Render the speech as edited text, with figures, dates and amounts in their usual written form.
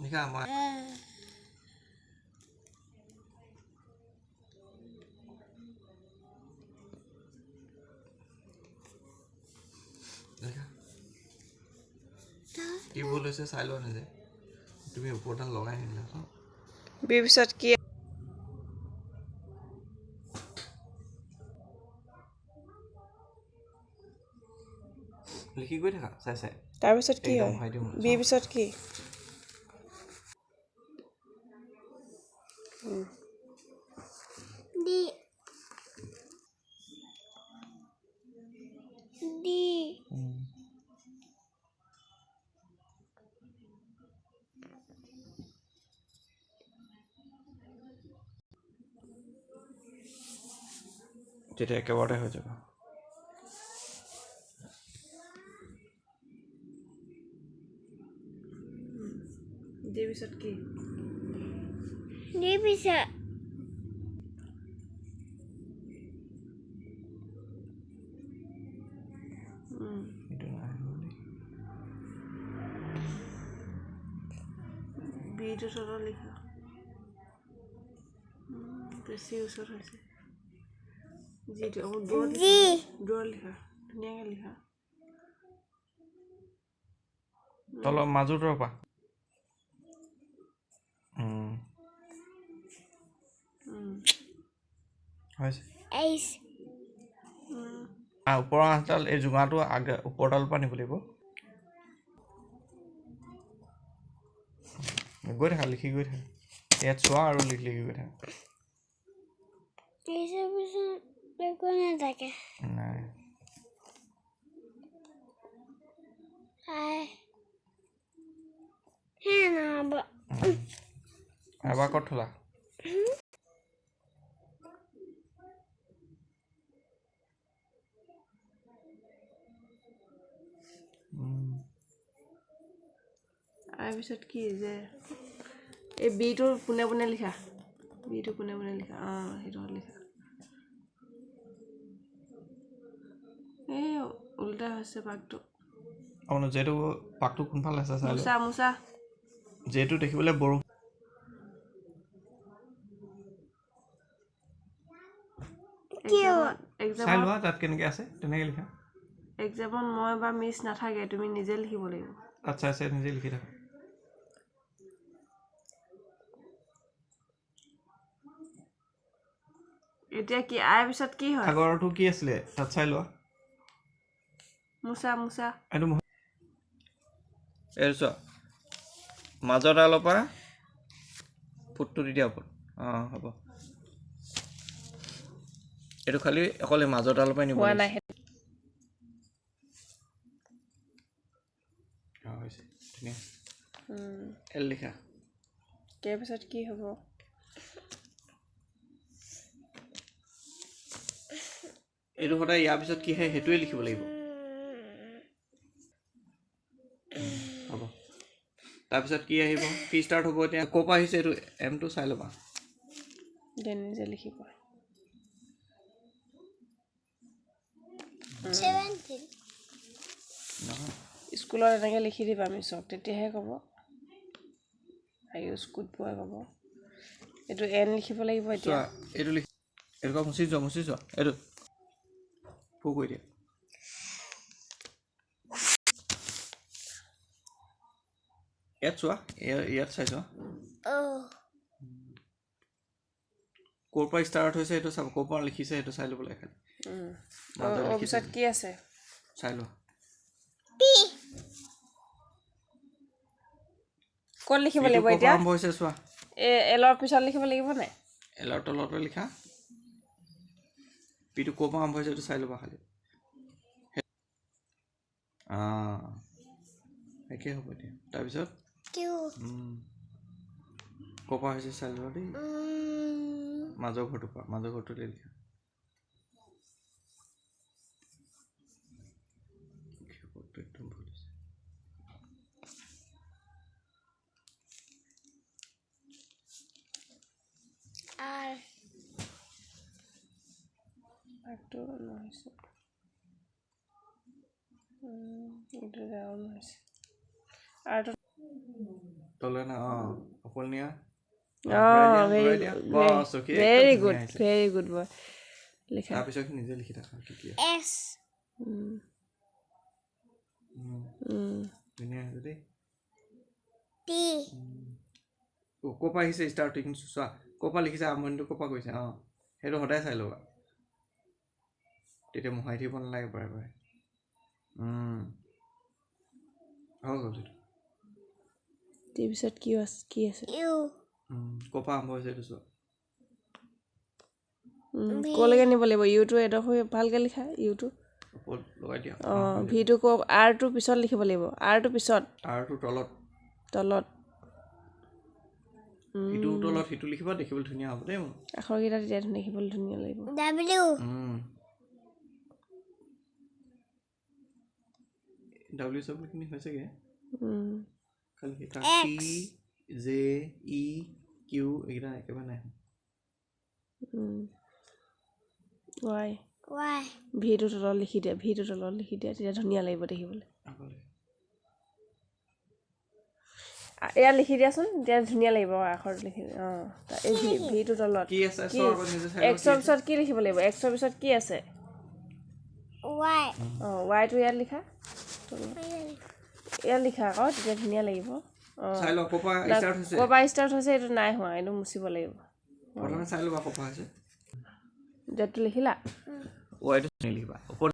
লিখা আমাৰ লিখা কি ভুল হৈছে চাই লোৱা নিজে তুমি ওপৰডাল লগাই নিদিলা বিৰ পিছত কি লিখি গৈ থাকা চাই চাই তাৰ পিছত কি হয় বিৰ পিছত কি ডি ডি তেতিয়া একেবাৰতে হৈ যাব ডিৰ পিছত কি ডি পিছত এইটো নাই বিটো তলত লিখা বেছি ওচৰত হৈছে যিটো দূৰত লিখা ধুনীয়াকৈ লিখা তলৰ মাজৰ পৰা হৈছে এইচ ওপৰৰ আঁচডাল এই জোঙাটো আগে ওপৰডালৰ পৰা নিব লাগিব গৈ থাকা লিখি গৈ থাকা ইয়াত চোৱা আৰু লিখি গৈ থাকা এইচৰ পিছত একো নাথাকে নাই হে নহ'ব এবাৰ ক'ত থলা তাৰ পিছত কি যে এই বিটো পোনে পোনে লিখা বিটো পোনে পোনে লিখা সেইটো লিখা এই উল্টা হৈছে পাকটো আপোনাৰ যেটো পাকটো কোনফালে আছে চাই মুচা মুচা যেটো দেখিবলৈ বড় চাই লোৱা তাত কেনেকৈ আছে তেনেকৈ লিখা এক্সামত মই বা মিছ নাথাকে তুমি নিজে লিখিব লাগিব তাত চাই চাই নিজে লিখি থাকা এতিয়া কি আৰ পিছত কি হয় আগৰটো কি আছিলে তাত চাই লোৱা মুচা মুচা এইটো এইটো চোৱা মাজৰ ডালৰ পৰা ফুটটো দি দিয়া ওপৰত হ'ব এইটো খালি অকল মাজৰ ডালৰ পৰাই নিব নাই হৈছে ধুনীয়া এল লিখা তাৰ পিছত কি হ'ব এইটো সদায় ইয়াৰ পিছত কি হয় সেইটোৱে লিখিব লাগিব হ'ব তাৰপিছত কি আহিব কি ষ্টাৰ্ট হ'ব এতিয়া ক'ৰ পৰা আহিছে এইটো এমটো চাই ল'বা নিজে লিখিব 17 নহয় স্কুলত এনেকৈ লিখি দিবা আমি চব তেতিয়াহে ক'ব আয়ুষ কুট পোৱা ক'ব এইটো এন লিখিব লাগিব এতিয়া এইটো লিখি এইটো মুচি যোৱা এইটো ফু কৰি দিয়া ইয়াত চোৱা ইয়াত চাই চোৱা ক'ৰ পৰা ষ্টাৰ্ট হৈছে সেইটো চাব ক'ৰ পৰা লিখিছে সেইটো চাই ল'ব লাগে খালি পিছত কি আছে চাই লোৱা ক'ত লিখিব লাগিব এতিয়া আৰম্ভ হৈছে চোৱা এলৰ পিছত লিখিব লাগিব নাই এলৰ তলতে লিখা পিটো ক'ৰ পৰা আৰম্ভ হৈছে সেইটো চাই ল'বা খালি একেই হ'ব এতিয়া তাৰপিছত ক'ৰ পৰা হৈছে চাই ল'বা দেই মাজৰ ঘৰটোৰ পৰা মাজৰ ঘৰটোতে লিখা একদম ভুল হৈছে পাকটো নহৈছে এইটো ডাউন হৈছে আৰু তলে না অকলনীয়া ভেৰি গুড বয় লিখা তাৰপিছত নিজে লিখি থাকা কি কি S ধুনীয়া হৈছে দেই T ক'ৰ পৰা আহিছে ষ্টাৰ্টিং চোৱা ক'ৰ পৰা লিখিছে আৰম্ভণিটো ক'ৰ পৰা কৰিছে সেইটো সদায় চাই ল'বা তেতিয়া মোহাৰি থাকিব নালাগে বাৰে বাৰে হৈ গ'ল সেইটো তাৰপিছত কি আছে U ক'ৰ পৰা আৰম্ভ হৈছে এইটো চোৱা ক'লৈকে নিব লাগিব ইউটো এডোখৰ ভালকৈ লিখা ইউটো ওপৰত লগাই দিয়া ভিটো কওক আৰটো পিছত লিখিব লাগিব আৰটো পিছত আৰটো তলত ইটো তলত সিটো লিখিবা দেখিবলৈ ধুনীয়া হ'ব দেই মোৰ আখৰকেইটা তেতিয়া দেখিবলৈ ধুনীয়া লাগিব W ডাব্লিউ চাব্লিউখিনি হৈছেগৈ খালি তাত X T J E Q এইকেইটা একেবাৰে নাই ৱাই Y ভিটো তলত লিখি দিয়া তেতিয়া ধুনীয়া লাগিব দেখিবলৈ এয়া লিখি দিয়াচোন তেতিয়া ধুনীয়া লাগিব আখৰটো লিখি এই ভিটো তলত কি আছে চোৱা আগত নিজে চাই এক্সৰ পিছত কি লিখিব লাগিব এক্সৰ পিছত কি আছে Y ৱাইটো ইয়াত লিখা ইয়াত লিখা আকৌ তেতিয়া ধুনীয়া লাগিব চাই লওঁ ক'ৰ পৰা ষ্টাৰ্ট হৈছে ক'ৰ পৰা ষ্টাৰ্ট হৈছে এইটো নাই হোৱা এইটো মুচিব লাগিব প্ৰথমে চাই ল'বা ক'ৰ পৰা হৈছে জেডটো লিখিলা ৱাইটো লিখিবা ওপৰত